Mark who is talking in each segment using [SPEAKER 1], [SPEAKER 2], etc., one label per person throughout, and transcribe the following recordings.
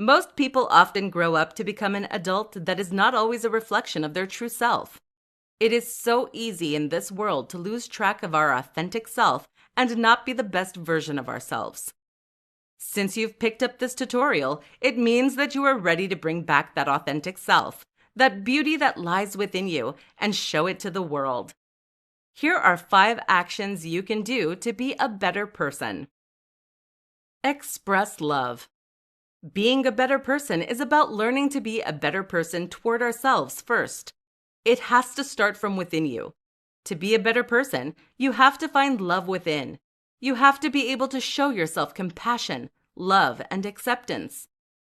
[SPEAKER 1] Most people often grow up to become an adult that is not always a reflection of their true self. It is so easy in this world to lose track of our authentic self and not be the best version of ourselves. Since you've picked up this tutorial, it means that you are ready to bring back that authentic self, that beauty that lies within you, and show it to the world. Here are 5 actions you can do to be a better person. Express love. Being a better person is about learning to be a better person toward ourselves first. It has to start from within you. To be a better person, you have to find love within. You have to be able to show yourself compassion, love, and acceptance.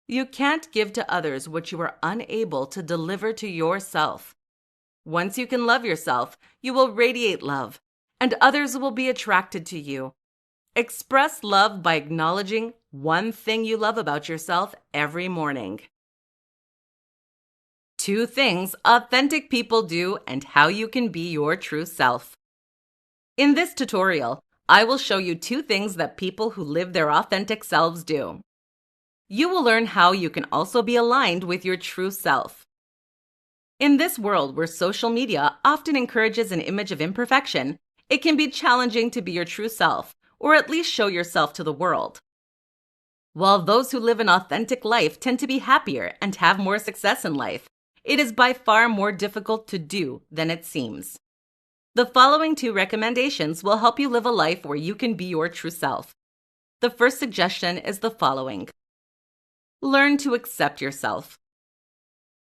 [SPEAKER 1] You can't give to others what you are unable to deliver to yourself. Once you can love yourself, you will radiate love, and others will be attracted to you. Express love by acknowledging one thing you love about yourself every morning. 2 things authentic people do and how you can be your true self. In this tutorial, I will show you 2 things that people who live their authentic selves do. You will learn how you can also be aligned with your true self. In this world where social media often encourages an image of imperfection, it can be challenging to be your true self, or at least show yourself to the world. While those who live an authentic life tend to be happier and have more success in life, it is by far more difficult to do than it seems. The following 2 recommendations will help you live a life where you can be your true self. The first suggestion is the following. Learn to accept yourself.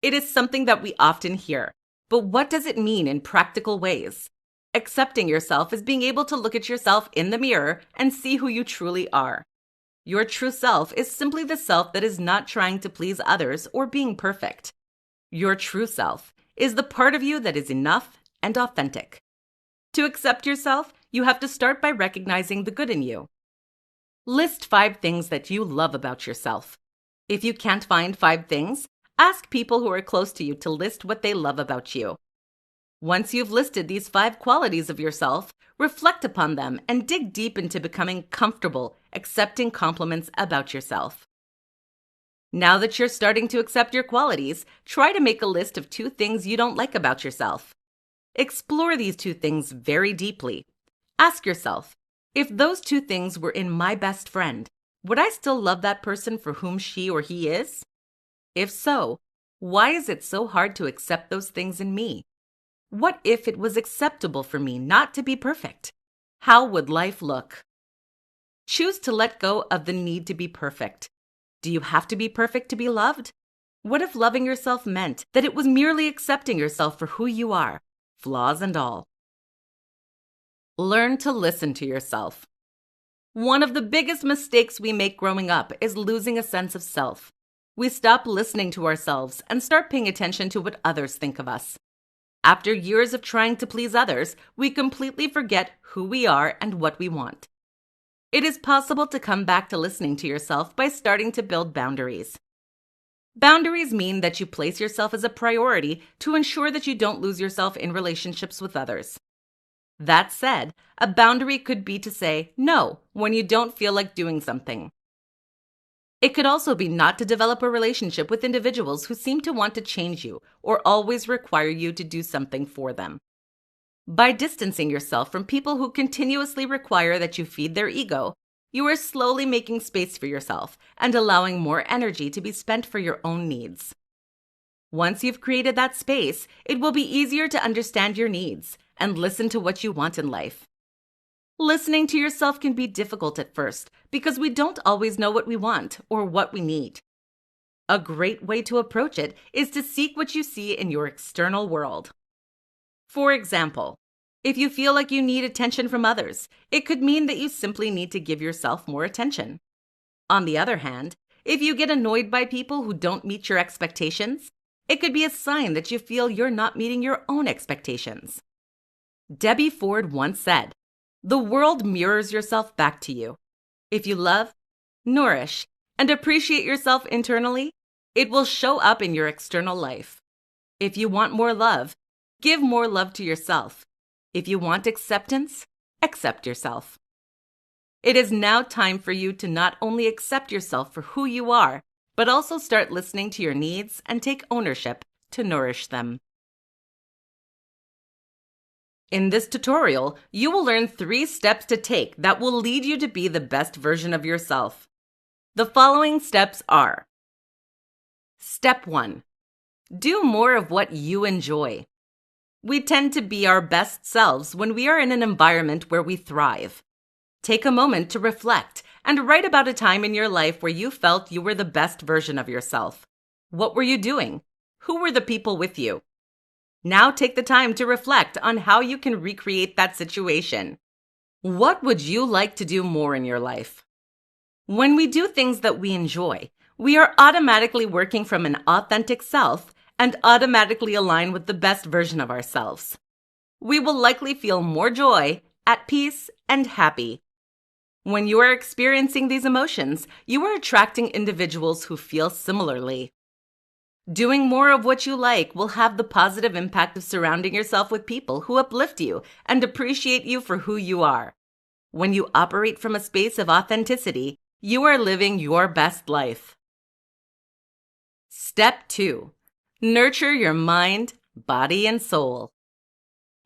[SPEAKER 1] It is something that we often hear, but what does it mean in practical ways? Accepting yourself is being able to look at yourself in the mirror and see who you truly are. Your true self is simply the self that is not trying to please others or being perfect. Your true self is the part of you that is enough and authentic. To accept yourself, you have to start by recognizing the good in you. List 5 things that you love about yourself. If you can't find 5 things, ask people who are close to you to list what they love about you. Once you've listed these 5 qualities of yourself, reflect upon them and dig deep into becoming comfortable accepting compliments about yourself. Now that you're starting to accept your qualities, try to make a list of 2 things you don't like about yourself. Explore these 2 things very deeply. Ask yourself, if those 2 things were in my best friend, would I still love that person for whom she or he is? If so, why is it so hard to accept those things in me? What if it was acceptable for me not to be perfect? How would life look? Choose to let go of the need to be perfect. Do you have to be perfect to be loved? What if loving yourself meant that it was merely accepting yourself for who you are, flaws and all? Learn to listen to yourself. One of the biggest mistakes we make growing up is losing a sense of self. We stop listening to ourselves and start paying attention to what others think of us. After years of trying to please others, we completely forget who we are and what we want. It is possible to come back to listening to yourself by starting to build boundaries. Boundaries mean that you place yourself as a priority to ensure that you don't lose yourself in relationships with others. That said, a boundary could be to say no when you don't feel like doing something. It could also be not to develop a relationship with individuals who seem to want to change you or always require you to do something for them. By distancing yourself from people who continuously require that you feed their ego, you are slowly making space for yourself and allowing more energy to be spent for your own needs. Once you've created that space, it will be easier to understand your needs and listen to what you want in life. Listening to yourself can be difficult at first because we don't always know what we want or what we need. A great way to approach it is to seek what you see in your external world. For example, if you feel like you need attention from others, it could mean that you simply need to give yourself more attention. On the other hand, if you get annoyed by people who don't meet your expectations, it could be a sign that you feel you're not meeting your own expectations. Debbie Ford once said, "The world mirrors yourself back to you. If you love, nourish, and appreciate yourself internally, it will show up in your external life. If you want more love, give more love to yourself. If you want acceptance, accept yourself." It is now time for you to not only accept yourself for who you are, but also start listening to your needs and take ownership to nourish them. In this tutorial, you will learn 3 steps to take that will lead you to be the best version of yourself. The following steps are: Step 1. Do more of what you enjoy. We tend to be our best selves when we are in an environment where we thrive. Take a moment to reflect and write about a time in your life where you felt you were the best version of yourself. What were you doing? Who were the people with you? Now take the time to reflect on how you can recreate that situation. What would you like to do more in your life? When we do things that we enjoy, we are automatically working from an authentic self and automatically align with the best version of ourselves. We will likely feel more joy, at peace, and happy. When you are experiencing these emotions, you are attracting individuals who feel similarly. Doing more of what you like will have the positive impact of surrounding yourself with people who uplift you and appreciate you for who you are. When you operate from a space of authenticity, you are living your best life. Step 2. Nurture your mind, body, and soul.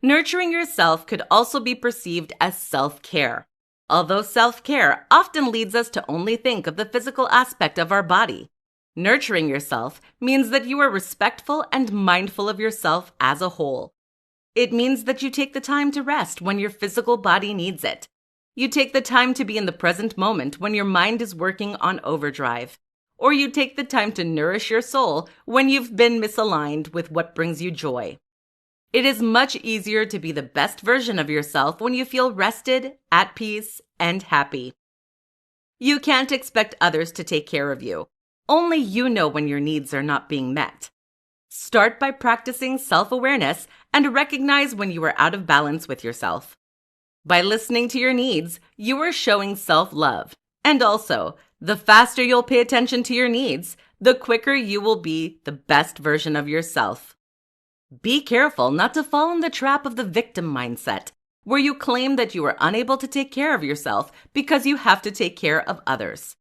[SPEAKER 1] Nurturing yourself could also be perceived as self-care. Although self-care often leads us to only think of the physical aspect of our body, nurturing yourself means that you are respectful and mindful of yourself as a whole. It means that you take the time to rest when your physical body needs it. You take the time to be in the present moment when your mind is working on overdrive. Or you take the time to nourish your soul when you've been misaligned with what brings you joy. It is much easier to be the best version of yourself when you feel rested, at peace, and happy. You can't expect others to take care of you. Only you know when your needs are not being met. Start by practicing self-awareness and recognize when you are out of balance with yourself. By listening to your needs, you are showing self-love. And also, the faster you'll pay attention to your needs, the quicker you will be the best version of yourself. Be careful not to fall in the trap of the victim mindset, where you claim that you are unable to take care of yourself because you have to take care of others.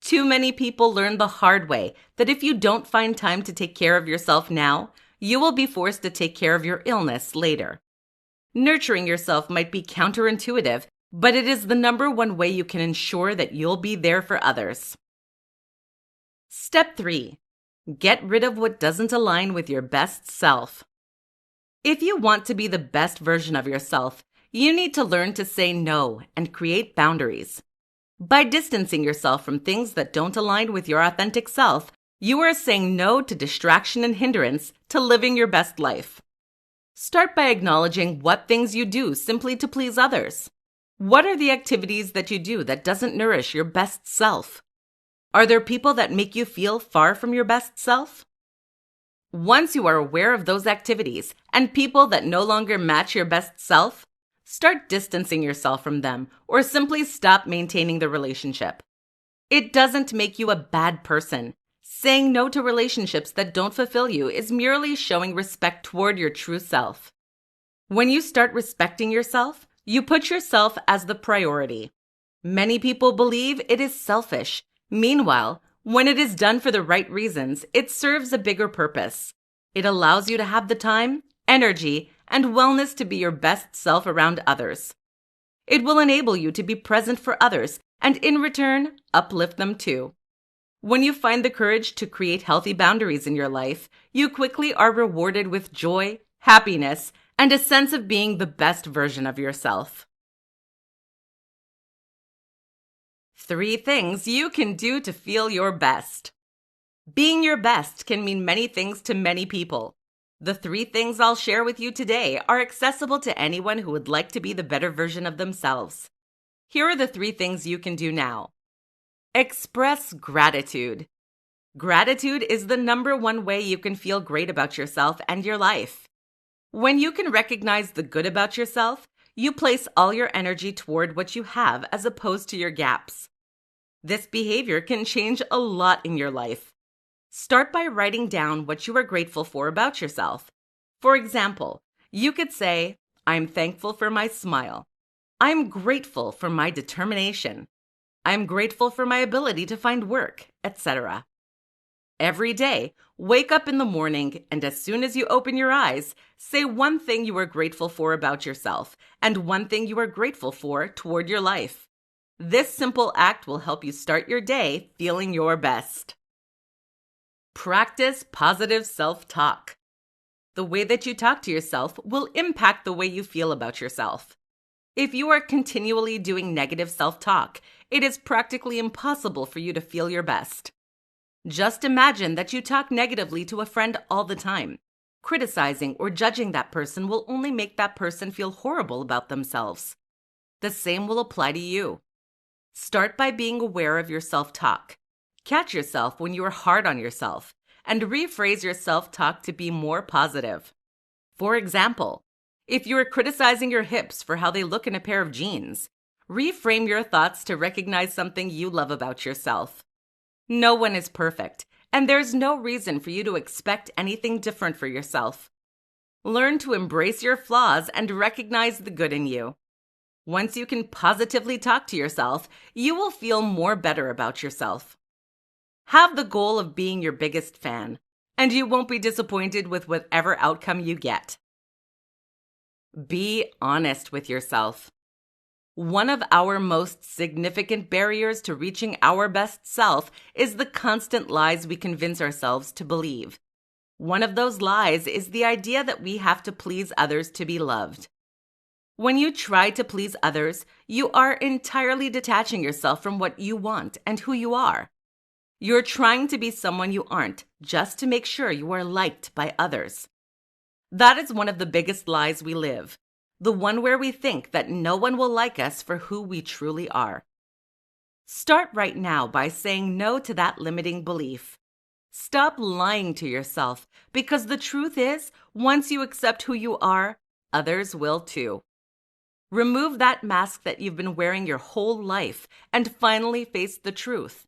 [SPEAKER 1] Too many people learn the hard way that if you don't find time to take care of yourself now, you will be forced to take care of your illness later. Nurturing yourself might be counterintuitive, but it is the number 1 way you can ensure that you'll be there for others. Step 3. Get rid of what doesn't align with your best self. If you want to be the best version of yourself, you need to learn to say no and create boundaries. By distancing yourself from things that don't align with your authentic self, you are saying no to distraction and hindrance to living your best life. Start by acknowledging what things you do simply to please others. What are the activities that you do that doesn't nourish your best self? Are there people that make you feel far from your best self? Once you are aware of those activities and people that no longer match your best self, start distancing yourself from them or simply stop maintaining the relationship. It doesn't make you a bad person. Saying no to relationships that don't fulfill you is merely showing respect toward your true self. When you start respecting yourself, you put yourself as the priority. Many people believe it is selfish. Meanwhile, when it is done for the right reasons, it serves a bigger purpose. It allows you to have the time, energy, and wellness to be your best self around others. It will enable you to be present for others and, in return, uplift them too. When you find the courage to create healthy boundaries in your life, you quickly are rewarded with joy, happiness, and a sense of being the best version of yourself. 3 things you can do to feel your best. Being your best can mean many things to many people. The 3 things I'll share with you today are accessible to anyone who would like to be the better version of themselves. Here are the 3 things you can do now. Express gratitude. Gratitude is the number 1 way you can feel great about yourself and your life. When you can recognize the good about yourself, you place all your energy toward what you have as opposed to your gaps. This behavior can change a lot in your life. Start by writing down what you are grateful for about yourself. For example, you could say, "I'm thankful for my smile. I'm grateful for my determination. I'm grateful for my ability to find work," etc. Every day, wake up in the morning and as soon as you open your eyes, say one thing you are grateful for about yourself and one thing you are grateful for toward your life. This simple act will help you start your day feeling your best. Practice positive self-talk. The way that you talk to yourself will impact the way you feel about yourself. If you are continually doing negative self-talk, it is practically impossible for you to feel your best. Just imagine that you talk negatively to a friend all the time. Criticizing or judging that person will only make that person feel horrible about themselves. The same will apply to you. Start by being aware of your self-talk. Catch yourself when you are hard on yourself, and rephrase your self-talk to be more positive. For example, if you are criticizing your hips for how they look in a pair of jeans, reframe your thoughts to recognize something you love about yourself. No one is perfect, and there's no reason for you to expect anything different for yourself. Learn to embrace your flaws and recognize the good in you. Once you can positively talk to yourself, you will feel more better about yourself. Have the goal of being your biggest fan, and you won't be disappointed with whatever outcome you get. Be honest with yourself. One of our most significant barriers to reaching our best self is the constant lies we convince ourselves to believe. One of those lies is the idea that we have to please others to be loved. When you try to please others, you are entirely detaching yourself from what you want and who you are. You're trying to be someone you aren't just to make sure you are liked by others. That is one of the biggest lies we live. The one where we think that no one will like us for who we truly are. Start right now by saying no to that limiting belief. Stop lying to yourself, because the truth is, once you accept who you are, others will too. Remove that mask that you've been wearing your whole life and finally face the truth.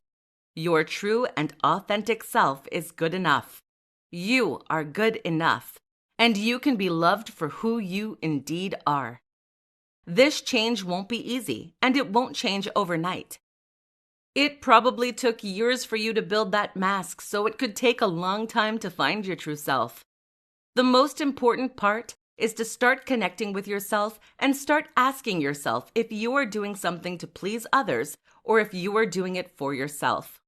[SPEAKER 1] Your true and authentic self is good enough. You are good enough. And you can be loved for who you indeed are. This change won't be easy, and it won't change overnight. It probably took years for you to build that mask, so it could take a long time to find your true self. The most important part is to start connecting with yourself and start asking yourself if you are doing something to please others or if you are doing it for yourself.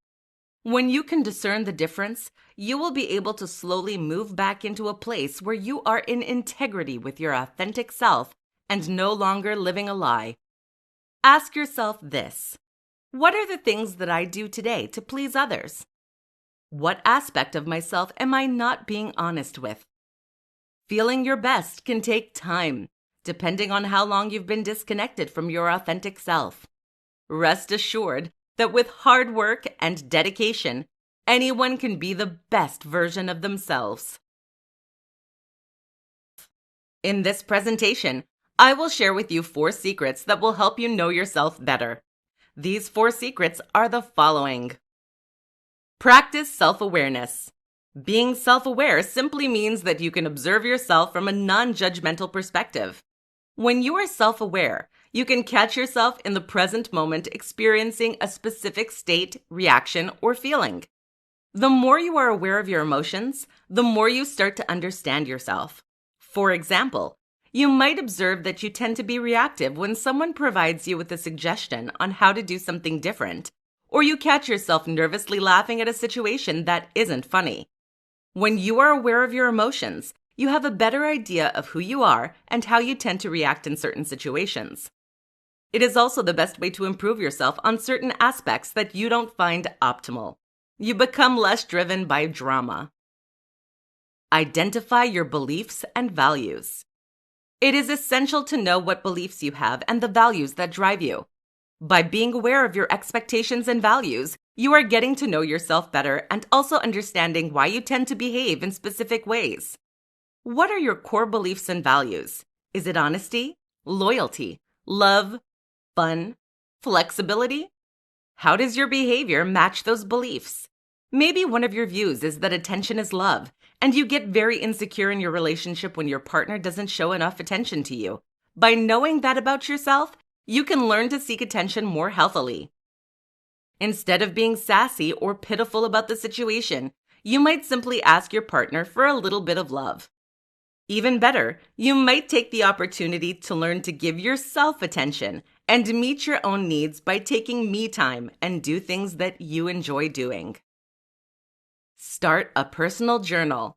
[SPEAKER 1] When you can discern the difference, you will be able to slowly move back into a place where you are in integrity with your authentic self and no longer living a lie. Ask yourself this: what are the things that I do today to please others? What aspect of myself am I not being honest with? Feeling your best can take time, depending on how long you've been disconnected from your authentic self. Rest assured that with hard work and dedication, anyone can be the best version of themselves. In this presentation, I will share with you 4 secrets that will help you know yourself better. These 4 secrets are the following. Practice self-awareness. Being self-aware simply means that you can observe yourself from a non-judgmental perspective. When you are self-aware, you can catch yourself in the present moment experiencing a specific state, reaction, or feeling. The more you are aware of your emotions, the more you start to understand yourself. For example, you might observe that you tend to be reactive when someone provides you with a suggestion on how to do something different, or you catch yourself nervously laughing at a situation that isn't funny. When you are aware of your emotions, you have a better idea of who you are and how you tend to react in certain situations. It is also the best way to improve yourself on certain aspects that you don't find optimal. You become less driven by drama. Identify your beliefs and values. It is essential to know what beliefs you have and the values that drive you. By being aware of your expectations and values, you are getting to know yourself better and also understanding why you tend to behave in specific ways. What are your core beliefs and values? Is it honesty, loyalty, love, fun, flexibility? How does your behavior match those beliefs? Maybe one of your views is that attention is love, and you get very insecure in your relationship when your partner doesn't show enough attention to you. By knowing that about yourself, you can learn to seek attention more healthily. Instead of being sassy or pitiful about the situation, you might simply ask your partner for a little bit of love. Even better, you might take the opportunity to learn to give yourself attention and meet your own needs by taking me time and do things that you enjoy doing. Start a personal journal.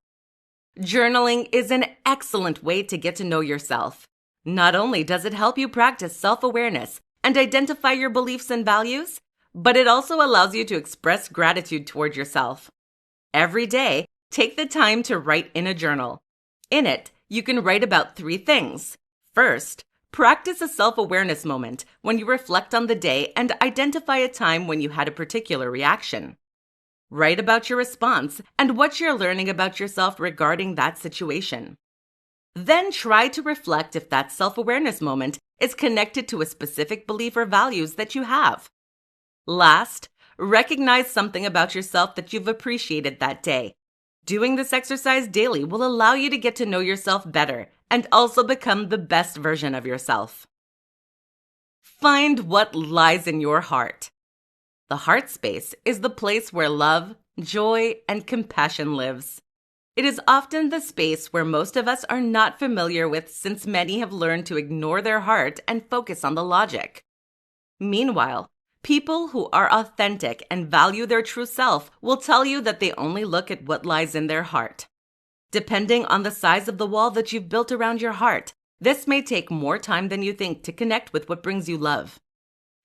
[SPEAKER 1] Journaling is an excellent way to get to know yourself. Not only does it help you practice self-awareness and identify your beliefs and values, but it also allows you to express gratitude toward yourself. Every day, take the time to write in a journal. In it, you can write about 3 things. First, practice a self-awareness moment when you reflect on the day and identify a time when you had a particular reaction. Write about your response and what you're learning about yourself regarding that situation. Then try to reflect if that self-awareness moment is connected to a specific belief or values that you have. Last, recognize something about yourself that you've appreciated that day. Doing this exercise daily will allow you to get to know yourself better and also become the best version of yourself. Find what lies in your heart. The heart space is the place where love, joy, and compassion lives. It is often the space where most of us are not familiar with, since many have learned to ignore their heart and focus on the logic. Meanwhile, people who are authentic and value their true self will tell you that they only look at what lies in their heart. Depending on the size of the wall that you've built around your heart, this may take more time than you think to connect with what brings you love.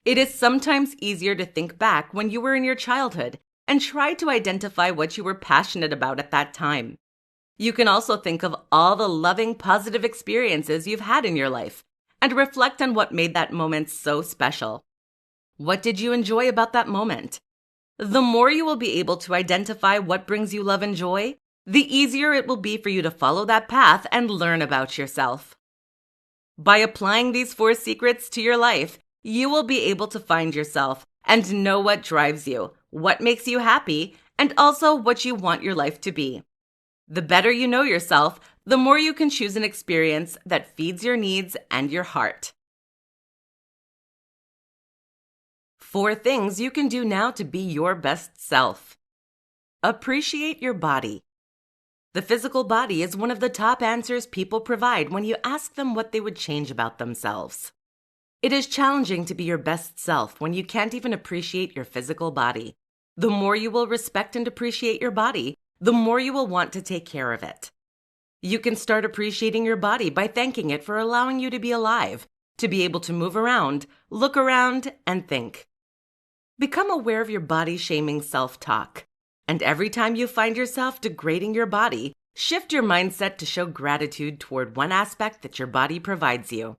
[SPEAKER 1] It is sometimes easier to think back when you were in your childhood and try to identify what you were passionate about at that time. You can also think of all the loving, positive experiences you've had in your life and reflect on what made that moment so special. What did you enjoy about that moment? The more you will be able to identify what brings you love and joy, the easier it will be for you to follow that path and learn about yourself. By applying these 4 secrets to your life, you will be able to find yourself and know what drives you, what makes you happy, and also what you want your life to be. The better you know yourself, the more you can choose an experience that feeds your needs and your heart. 4 things you can do now to be your best self. Appreciate your body. The physical body is one of the top answers people provide when you ask them what they would change about themselves. It is challenging to be your best self when you can't even appreciate your physical body. The more you will respect and appreciate your body, the more you will want to take care of it. You can start appreciating your body by thanking it for allowing you to be alive, to be able to move around, look around, and think. Become aware of your body-shaming self-talk. And every time you find yourself degrading your body, shift your mindset to show gratitude toward one aspect that your body provides you.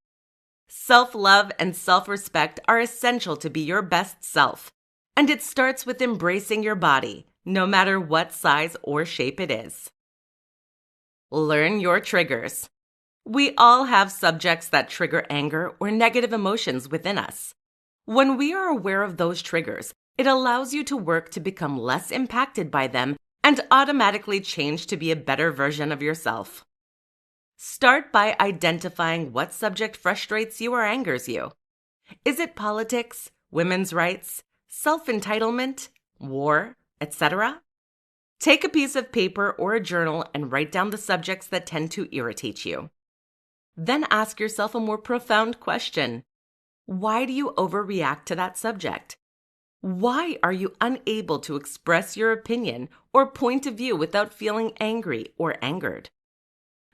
[SPEAKER 1] Self-love and self-respect are essential to be your best self, and it starts with embracing your body, no matter what size or shape it is. Learn your triggers. We all have subjects that trigger anger or negative emotions within us. When we are aware of those triggers, it allows you to work to become less impacted by them and automatically change to be a better version of yourself. Start by identifying what subject frustrates you or angers you. Is it politics, women's rights, self-entitlement, war, etc.? Take a piece of paper or a journal and write down the subjects that tend to irritate you. Then ask yourself a more profound question. Why do you overreact to that subject? Why are you unable to express your opinion or point of view without feeling angry or angered?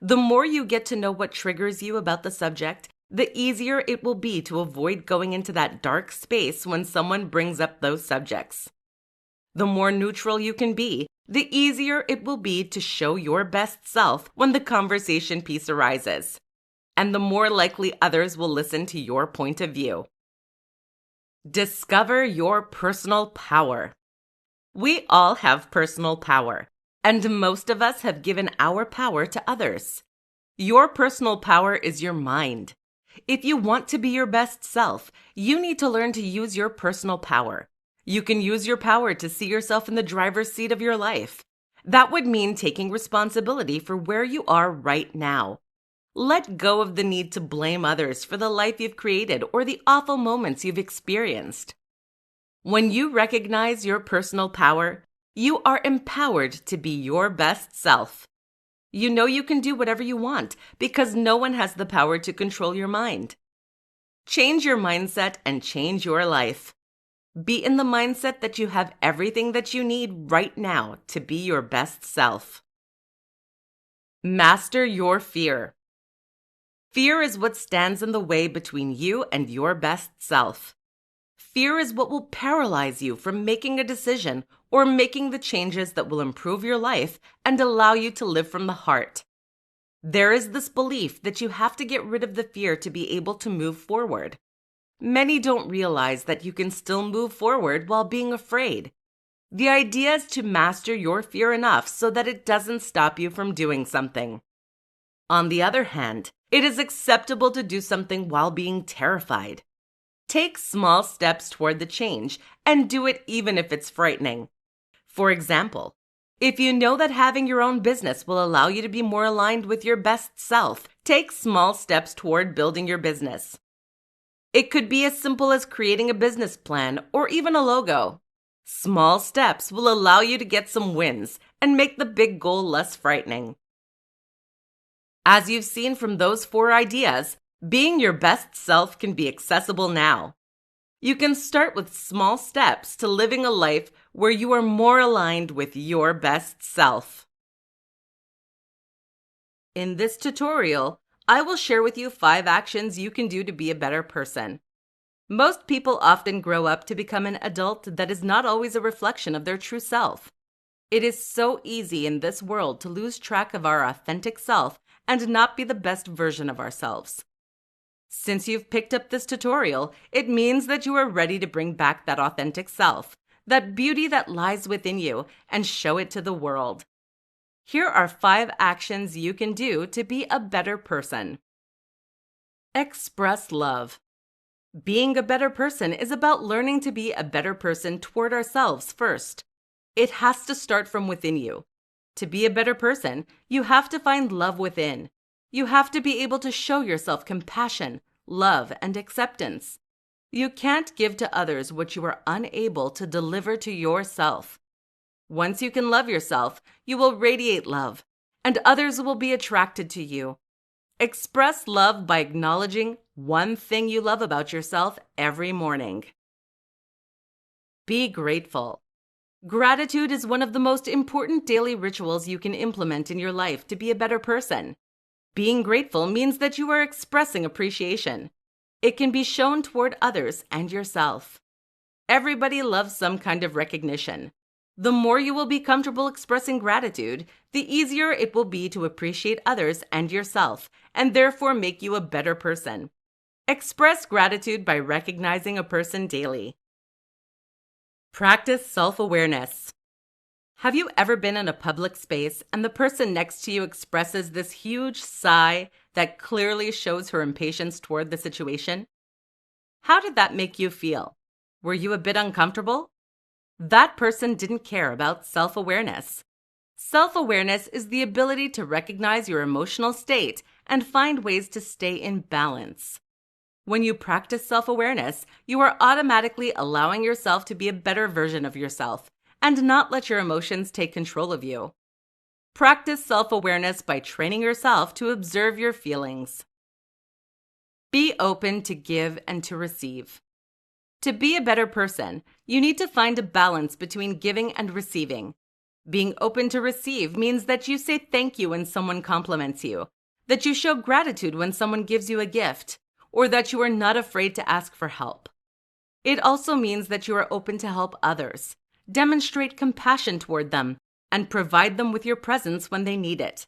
[SPEAKER 1] The more you get to know what triggers you about the subject, the easier it will be to avoid going into that dark space when someone brings up those subjects. The more neutral you can be, the easier it will be to show your best self when the conversation piece arises, and the more likely others will listen to your point of view. Discover your personal power. We all have personal power, and most of us have given our power to others. Your personal power is your mind. If you want to be your best self, you need to learn to use your personal power. You can use your power to see yourself in the driver's seat of your life. That would mean taking responsibility for where you are right now. Let go of the need to blame others for the life you've created or the awful moments you've experienced. When you recognize your personal power, You are empowered to be your best self. You know you can do whatever you want because no one has the power to control your mind. Change your mindset and change your life. Be in the mindset that you have everything that you need right now to be your best self. Master your fear. Fear is what stands in the way between you and your best self. Fear is what will paralyze you from making a decision or making the changes that will improve your life and allow you to live from the heart. There is this belief that you have to get rid of the fear to be able to move forward. Many don't realize that you can still move forward while being afraid. The idea is to master your fear enough so that it doesn't stop you from doing something. On the other hand, it is acceptable to do something while being terrified. Take small steps toward the change and do it even if it's frightening. For example, if you know that having your own business will allow you to be more aligned with your best self, take small steps toward building your business. It could be as simple as creating a business plan or even a logo. Small steps will allow you to get some wins and make the big goal less frightening. As you've seen from those 4 ideas, being your best self can be accessible now. You can start with small steps to living a life where you are more aligned with your best self. In this tutorial, I will share with you 5 actions you can do to be a better person. Most people often grow up to become an adult that is not always a reflection of their true self. It is so easy in this world to lose track of our authentic self and not be the best version of ourselves. Since you've picked up this tutorial, it means that you are ready to bring back that authentic self, that beauty that lies within you, and show it to the world. Here are 5 actions you can do to be a better person. Express love. Being a better person is about learning to be a better person toward ourselves first. It has to start from within you. To be a better person, you have to find love within. You have to be able to show yourself compassion, love, and acceptance. You can't give to others what you are unable to deliver to yourself. Once you can love yourself, you will radiate love, and others will be attracted to you. Express love by acknowledging one thing you love about yourself every morning. Be grateful. Gratitude is one of the most important daily rituals you can implement in your life to be a better person. Being grateful means that you are expressing appreciation. It can be shown toward others and yourself. Everybody loves some kind of recognition. The more you will be comfortable expressing gratitude, the easier it will be to appreciate others and yourself, and therefore make you a better person. Express gratitude by recognizing a person daily. Practice self-awareness. Have you ever been in a public space and the person next to you expresses this huge sigh that clearly shows her impatience toward the situation? How did that make you feel? Were you a bit uncomfortable? That person didn't care about self-awareness. Self-awareness is the ability to recognize your emotional state and find ways to stay in balance. When you practice self-awareness, you are automatically allowing yourself to be a better version of yourself and not let your emotions take control of you. Practice self-awareness by training yourself to observe your feelings. Be open to give and to receive. To be a better person, you need to find a balance between giving and receiving. Being open to receive means that you say thank you when someone compliments you, that you show gratitude when someone gives you a gift, or that you are not afraid to ask for help. It also means that you are open to help others, demonstrate compassion toward them, and provide them with your presence when they need it.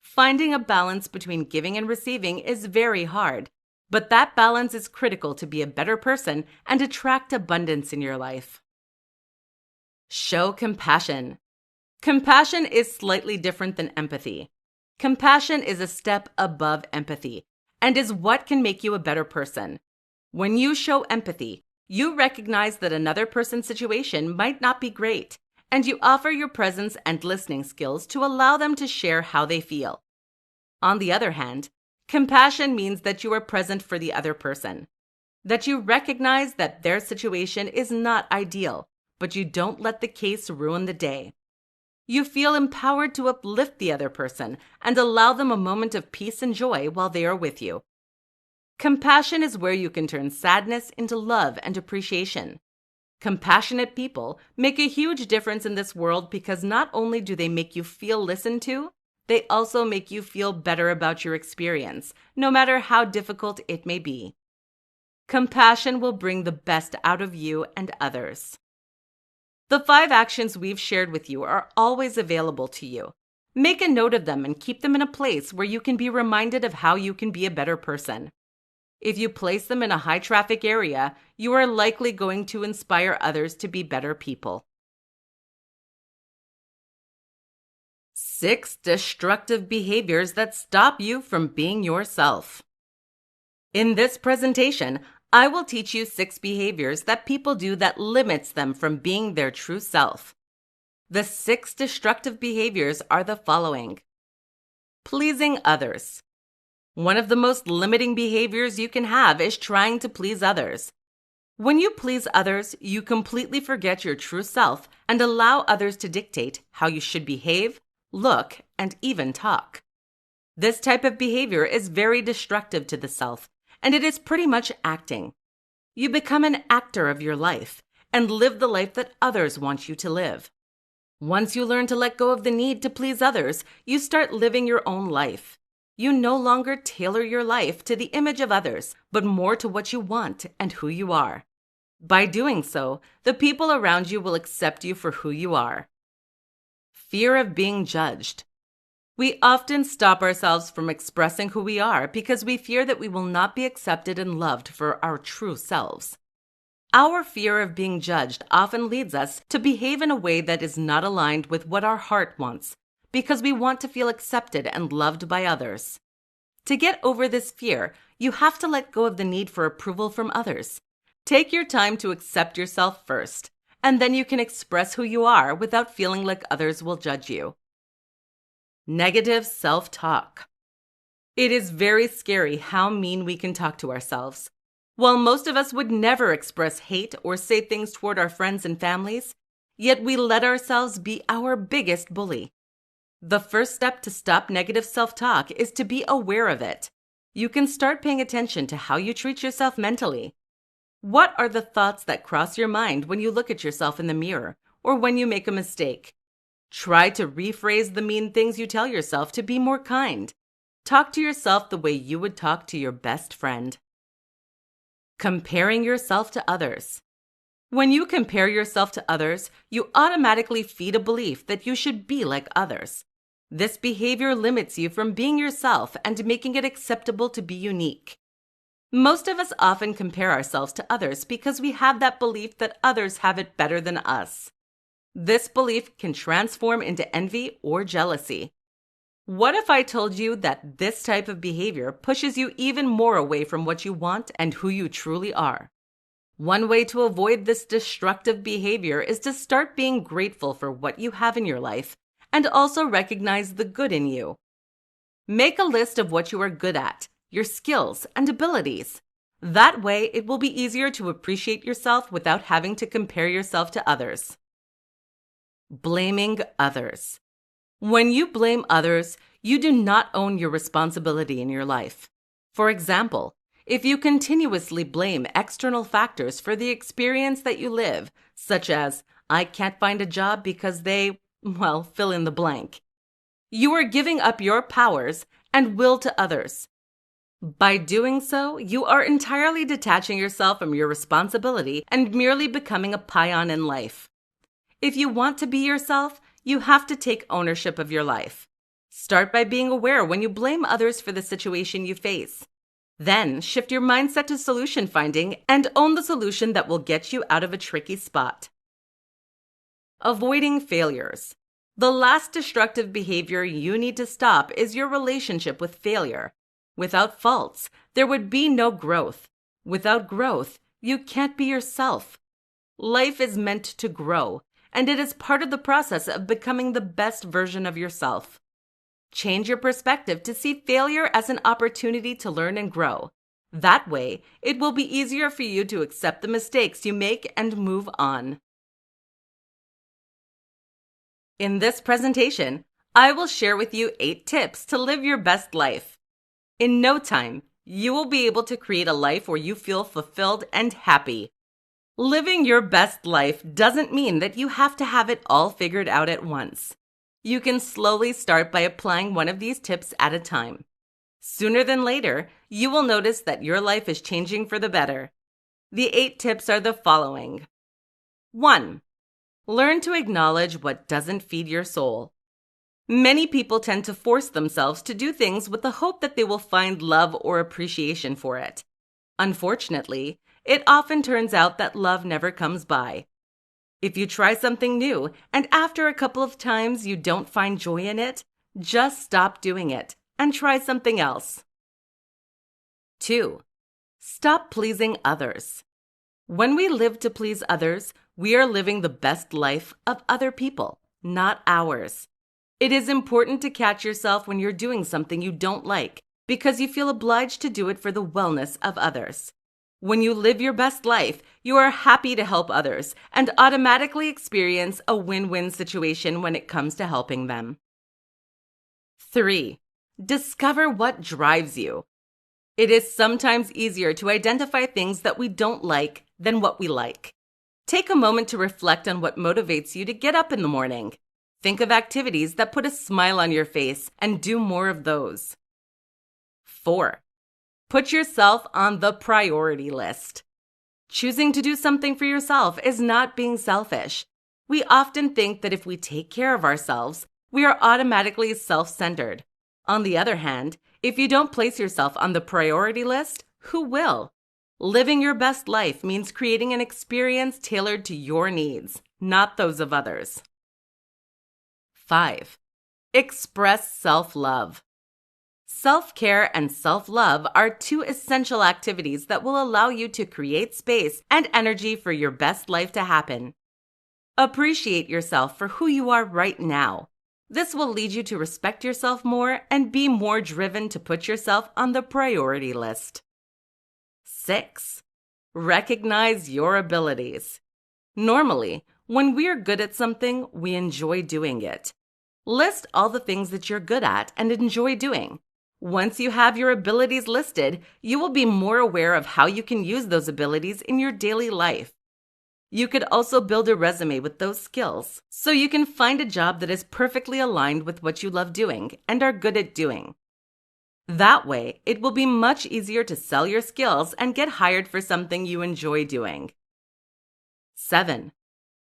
[SPEAKER 1] Finding a balance between giving and receiving is very hard, but that balance is critical to be a better person and attract abundance in your life. Show compassion. Compassion is slightly different than empathy. Compassion is a step above empathy and is what can make you a better person. When you show empathy, you recognize that another person's situation might not be great, and you offer your presence and listening skills to allow them to share how they feel. On the other hand, compassion means that you are present for the other person, that you recognize that their situation is not ideal, but you don't let the case ruin the day. You feel empowered to uplift the other person and allow them a moment of peace and joy while they are with you. Compassion is where you can turn sadness into love and appreciation. Compassionate people make a huge difference in this world because not only do they make you feel listened to, they also make you feel better about your experience, no matter how difficult it may be. Compassion will bring the best out of you and others. The 5 actions we've shared with you are always available to you. Make a note of them and keep them in a place where you can be reminded of how you can be a better person. If you place them in a high-traffic area, you are likely going to inspire others to be better people. 6 destructive behaviors that stop you from being yourself. In this presentation, I will teach you 6 behaviors that people do that limits them from being their true self. The 6 destructive behaviors are the following. Pleasing others. One of the most limiting behaviors you can have is trying to please others. When you please others, you completely forget your true self and allow others to dictate how you should behave, look, and even talk. This type of behavior is very destructive to the self, and it is pretty much acting. You become an actor of your life and live the life that others want you to live. Once you learn to let go of the need to please others, you start living your own life. You no longer tailor your life to the image of others, but more to what you want and who you are. By doing so, the people around you will accept you for who you are. Fear of being judged. We often stop ourselves from expressing who we are because we fear that we will not be accepted and loved for our true selves. Our fear of being judged often leads us to behave in a way that is not aligned with what our heart wants, because we want to feel accepted and loved by others. To get over this fear, you have to let go of the need for approval from others. Take your time to accept yourself first, and then you can express who you are without feeling like others will judge you. Negative self-talk. It is very scary how mean we can talk to ourselves. While most of us would never express hate or say things toward our friends and families, yet we let ourselves be our biggest bully. The first step to stop negative self-talk is to be aware of it. You can start paying attention to how you treat yourself mentally. What are the thoughts that cross your mind when you look at yourself in the mirror or when you make a mistake? Try to rephrase the mean things you tell yourself to be more kind. Talk to yourself the way you would talk to your best friend. Comparing yourself to others. When you compare yourself to others, you automatically feed a belief that you should be like others. This behavior limits you from being yourself and making it acceptable to be unique. Most of us often compare ourselves to others because we have that belief that others have it better than us. This belief can transform into envy or jealousy. What if I told you that this type of behavior pushes you even more away from what you want and who you truly are? One way to avoid this destructive behavior is to start being grateful for what you have in your life and also recognize the good in you. Make a list of what you are good at, your skills and abilities. That way, it will be easier to appreciate yourself without having to compare yourself to others. Blaming others. When you blame others, you do not own your responsibility in your life. For example, if you continuously blame external factors for the experience that you live, such as, I can't find a job because they, fill in the blank, you are giving up your powers and will to others. By doing so, you are entirely detaching yourself from your responsibility and merely becoming a peon in life. If you want to be yourself, you have to take ownership of your life. Start by being aware when you blame others for the situation you face. Then shift your mindset to solution finding and own the solution that will get you out of a tricky spot. Avoiding failures. The last destructive behavior you need to stop is your relationship with failure. Without faults, there would be no growth. Without growth, you can't be yourself. Life is meant to grow, and it is part of the process of becoming the best version of yourself. Change your perspective to see failure as an opportunity to learn and grow. That way, it will be easier for you to accept the mistakes you make and move on. In this presentation, I will share with you 8 tips to live your best life. In no time, you will be able to create a life where you feel fulfilled and happy. Living your best life doesn't mean that you have to have it all figured out at once. You can slowly start by applying one of these tips at a time. Sooner than later, you will notice that your life is changing for the better. The 8 tips are the following. 1. Learn to acknowledge what doesn't feed your soul. Many people tend to force themselves to do things with the hope that they will find love or appreciation for it. Unfortunately, it often turns out that love never comes by. If you try something new and after a couple of times you don't find joy in it, just stop doing it and try something else. 2. Stop pleasing others. When we live to please others, we are living the best life of other people, not ours. It is important to catch yourself when you're doing something you don't like because you feel obliged to do it for the wellness of others. When you live your best life, you are happy to help others and automatically experience a win-win situation when it comes to helping them. 3. Discover what drives you. It is sometimes easier to identify things that we don't like than what we like. Take a moment to reflect on what motivates you to get up in the morning. Think of activities that put a smile on your face and do more of those. 4. Put yourself on the priority list. Choosing to do something for yourself is not being selfish. We often think that if we take care of ourselves, we are automatically self-centered. On the other hand, if you don't place yourself on the priority list, who will? Living your best life means creating an experience tailored to your needs, not those of others. 5. Express self-love. Self-care and self-love are 2 essential activities that will allow you to create space and energy for your best life to happen. Appreciate yourself for who you are right now. This will lead you to respect yourself more and be more driven to put yourself on the priority list. 6. Recognize your abilities. Normally, when we're good at something, we enjoy doing it. List all the things that you're good at and enjoy doing. Once you have your abilities listed, you will be more aware of how you can use those abilities in your daily life. You could also build a resume with those skills, so you can find a job that is perfectly aligned with what you love doing and are good at doing. That way, it will be much easier to sell your skills and get hired for something you enjoy doing. 7.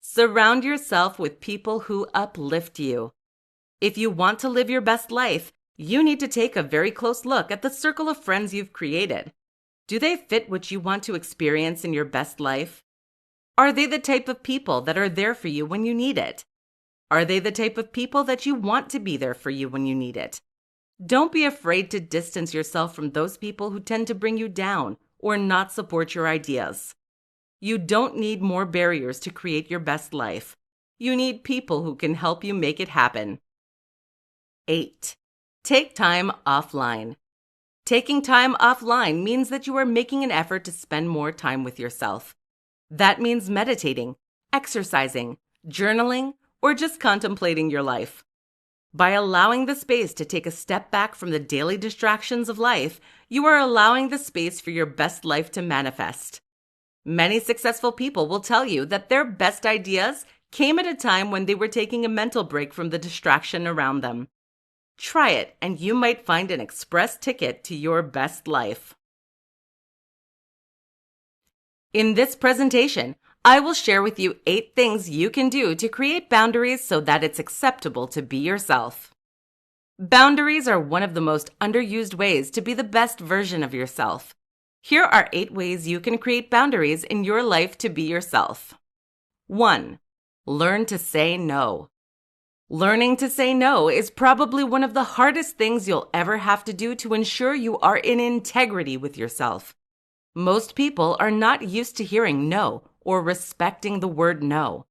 [SPEAKER 1] Surround yourself with people who uplift you. If you want to live your best life, you need to take a very close look at the circle of friends you've created. Do they fit what you want to experience in your best life? Are they the type of people that are there for you when you need it? Are they the type of people that you want to be there for you when you need it? Don't be afraid to distance yourself from those people who tend to bring you down or not support your ideas. You don't need more barriers to create your best life. You need people who can help you make it happen. 8. Take time offline. Taking time offline means that you are making an effort to spend more time with yourself. That means meditating, exercising, journaling, or just contemplating your life. By allowing the space to take a step back from the daily distractions of life, you are allowing the space for your best life to manifest. Many successful people will tell you that their best ideas came at a time when they were taking a mental break from the distraction around them. Try it, and you might find an express ticket to your best life. In this presentation, I will share with you 8 things you can do to create boundaries so that it's acceptable to be yourself. Boundaries are one of the most underused ways to be the best version of yourself. Here are 8 ways you can create boundaries in your life to be yourself. 1. Learn to say no. Learning to say no is probably one of the hardest things you'll ever have to do to ensure you are in integrity with yourself. Most people are not used to hearing no or respecting the word no.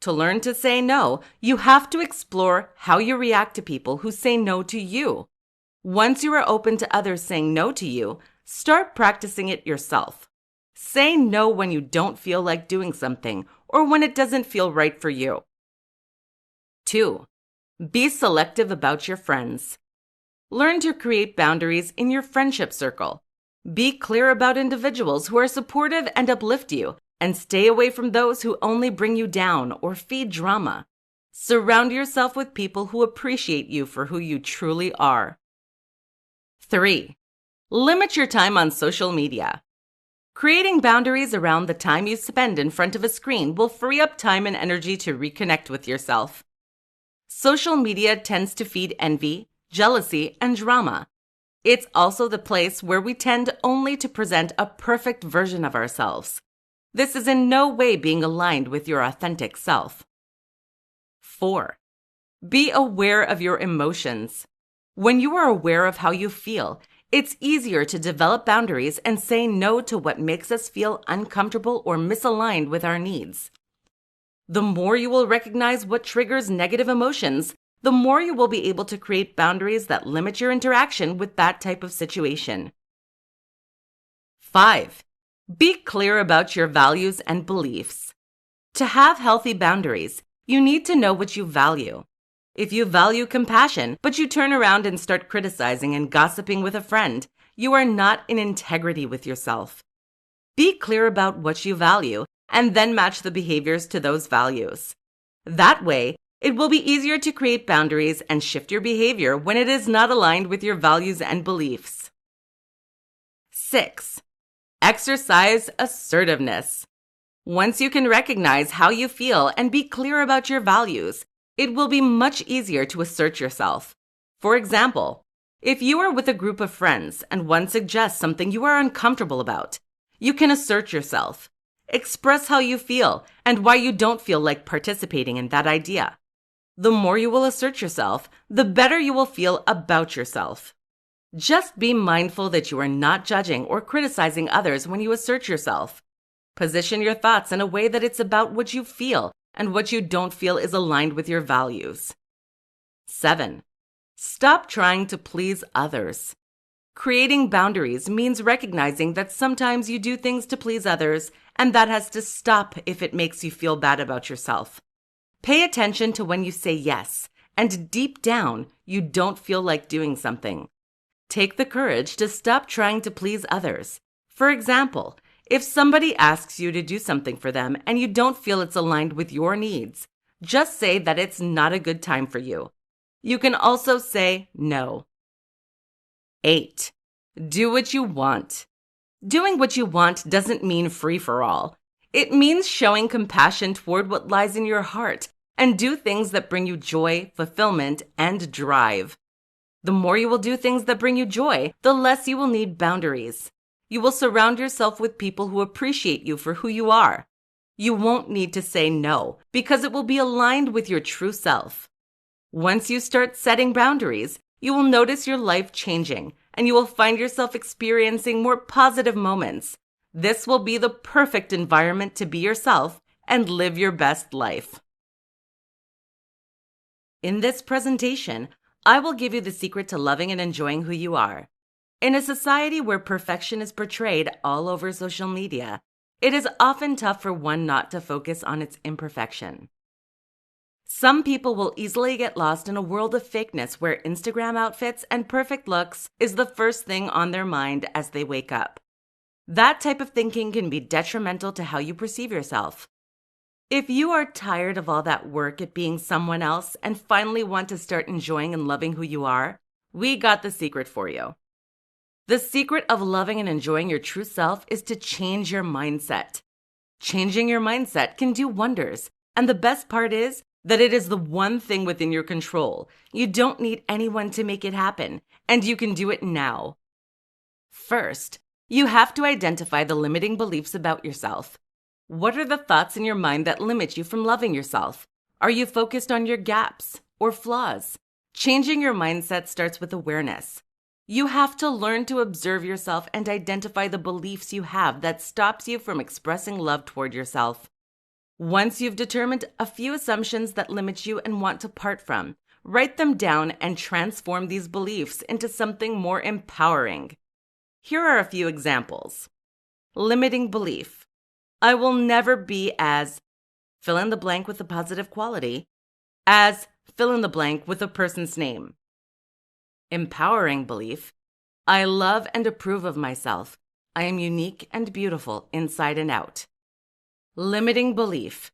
[SPEAKER 1] To learn to say no, you have to explore how you react to people who say no to you. Once you are open to others saying no to you, start practicing it yourself. Say no when you don't feel like doing something or when it doesn't feel right for you. 2. Be selective about your friends. Learn to create boundaries in your friendship circle. Be clear about individuals who are supportive and uplift you, and stay away from those who only bring you down or feed drama. Surround yourself with people who appreciate you for who you truly are. 3. Limit your time on social media. Creating boundaries around the time you spend in front of a screen will free up time and energy to reconnect with yourself. Social media tends to feed envy, jealousy, and drama. It's also the place where we tend only to present a perfect version of ourselves. This is in no way being aligned with your authentic self. 4. Be aware of your emotions. When you are aware of how you feel, it's easier to develop boundaries and say no to what makes us feel uncomfortable or misaligned with our needs. The more you will recognize what triggers negative emotions, the more you will be able to create boundaries that limit your interaction with that type of situation. 5. Be clear about your values and beliefs. To have healthy boundaries, you need to know what you value. If you value compassion, but you turn around and start criticizing and gossiping with a friend, you are not in integrity with yourself. Be clear about what you value and then match the behaviors to those values. That way, it will be easier to create boundaries and shift your behavior when it is not aligned with your values and beliefs. 6. Exercise assertiveness. Once you can recognize how you feel and be clear about your values, it will be much easier to assert yourself. For example, if you are with a group of friends and one suggests something you are uncomfortable about, you can assert yourself. Express how you feel and why you don't feel like participating in that idea. The more you will assert yourself, the better you will feel about yourself. Just be mindful that you are not judging or criticizing others when you assert yourself. Position your thoughts in a way that it's about what you feel and what you don't feel is aligned with your values. 7. Stop trying to please others. Creating boundaries means recognizing that sometimes you do things to please others, and that has to stop if it makes you feel bad about yourself. Pay attention to when you say yes, and deep down, you don't feel like doing something. Take the courage to stop trying to please others. For example, if somebody asks you to do something for them and you don't feel it's aligned with your needs, just say that it's not a good time for you. You can also say no. 8. Do what you want. Doing what you want doesn't mean free for all. It means showing compassion toward what lies in your heart and do things that bring you joy, fulfillment, and drive. The more you will do things that bring you joy, the less you will need boundaries. You will surround yourself with people who appreciate you for who you are. You won't need to say no because it will be aligned with your true self. Once you start setting boundaries, you will notice your life changing and you will find yourself experiencing more positive moments. This will be the perfect environment to be yourself and live your best life. In this presentation, I will give you the secret to loving and enjoying who you are. In a society where perfection is portrayed all over social media, it is often tough for one not to focus on its imperfection. Some people will easily get lost in a world of fakeness where Instagram outfits and perfect looks is the first thing on their mind as they wake up. That type of thinking can be detrimental to how you perceive yourself. If you are tired of all that work at being someone else and finally want to start enjoying and loving who you are, we got the secret for you. The secret of loving and enjoying your true self is to change your mindset. Changing your mindset can do wonders, and the best part is that it is the one thing within your control. You don't need anyone to make it happen, and you can do it now. First, you have to identify the limiting beliefs about yourself. What are the thoughts in your mind that limit you from loving yourself? Are you focused on your gaps or flaws? Changing your mindset starts with awareness. You have to learn to observe yourself and identify the beliefs you have that stops you from expressing love toward yourself. Once you've determined a few assumptions that limit you and want to part from, write them down and transform these beliefs into something more empowering. Here are a few examples. Limiting belief. I will never be as, fill in the blank with a positive quality, as fill in the blank with a person's name. Empowering belief. I love and approve of myself. I am unique and beautiful inside and out. Limiting belief.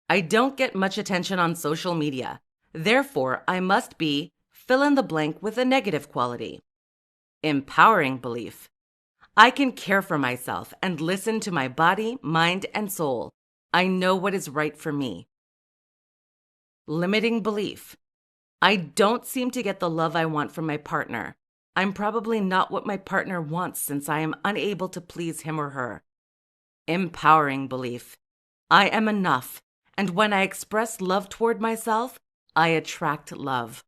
[SPEAKER 1] I don't get much attention on social media. Therefore, I must be fill in the blank with a negative quality. Empowering belief. I can care for myself and listen to my body, mind, and soul. I know what is right for me. Limiting belief. I don't seem to get the love I want from my partner. I'm probably not what my partner wants since I am unable to please him or her. Empowering belief. I am enough, and when I express love toward myself, I attract love.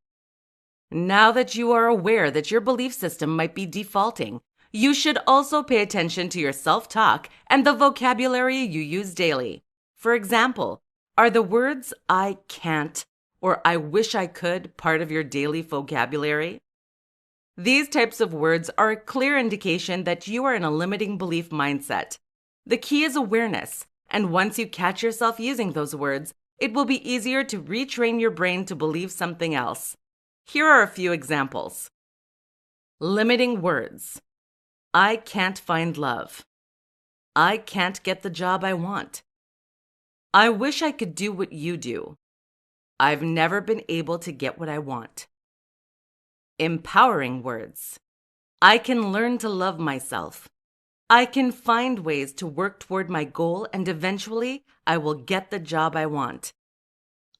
[SPEAKER 1] Now that you are aware that your belief system might be defaulting, you should also pay attention to your self-talk and the vocabulary you use daily. For example, are the words I can't or I wish I could part of your daily vocabulary? These types of words are a clear indication that you are in a limiting belief mindset. The key is awareness, and once you catch yourself using those words, it will be easier to retrain your brain to believe something else. Here are a few examples. Limiting words. I can't find love. I can't get the job I want. I wish I could do what you do. I've never been able to get what I want. Empowering words. I can learn to love myself. I can find ways to work toward my goal and eventually I will get the job I want.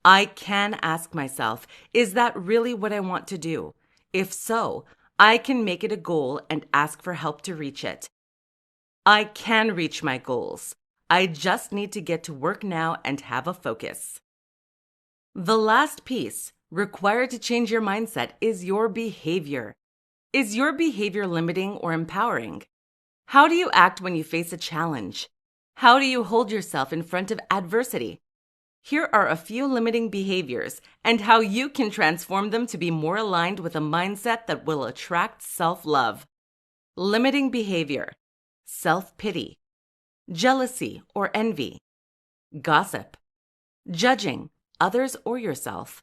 [SPEAKER 1] I can ask myself, is that really what I want to do? If so, I can make it a goal and ask for help to reach it. I can reach my goals. I just need to get to work now and have a focus. The last piece required to change your mindset is your behavior. Is your behavior limiting or empowering? How do you act when you face a challenge? How do you hold yourself in front of adversity? Here are a few limiting behaviors and how you can transform them to be more aligned with a mindset that will attract self-love. Limiting behavior: self-pity, jealousy or envy, gossip, judging others or yourself,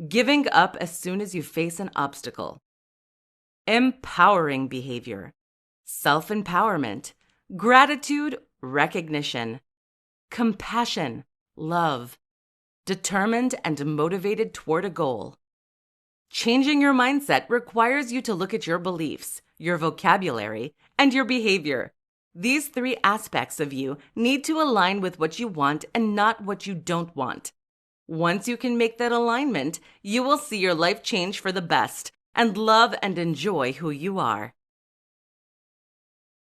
[SPEAKER 1] giving up as soon as you face an obstacle. Empowering behavior: self-empowerment, gratitude, recognition, compassion, love, determined and motivated toward a goal. Changing your mindset requires you to look at your beliefs, your vocabulary, and your behavior. These three aspects of you need to align with what you want and not what you don't want. Once you can make that alignment, you will see your life change for the best and love and enjoy who you are.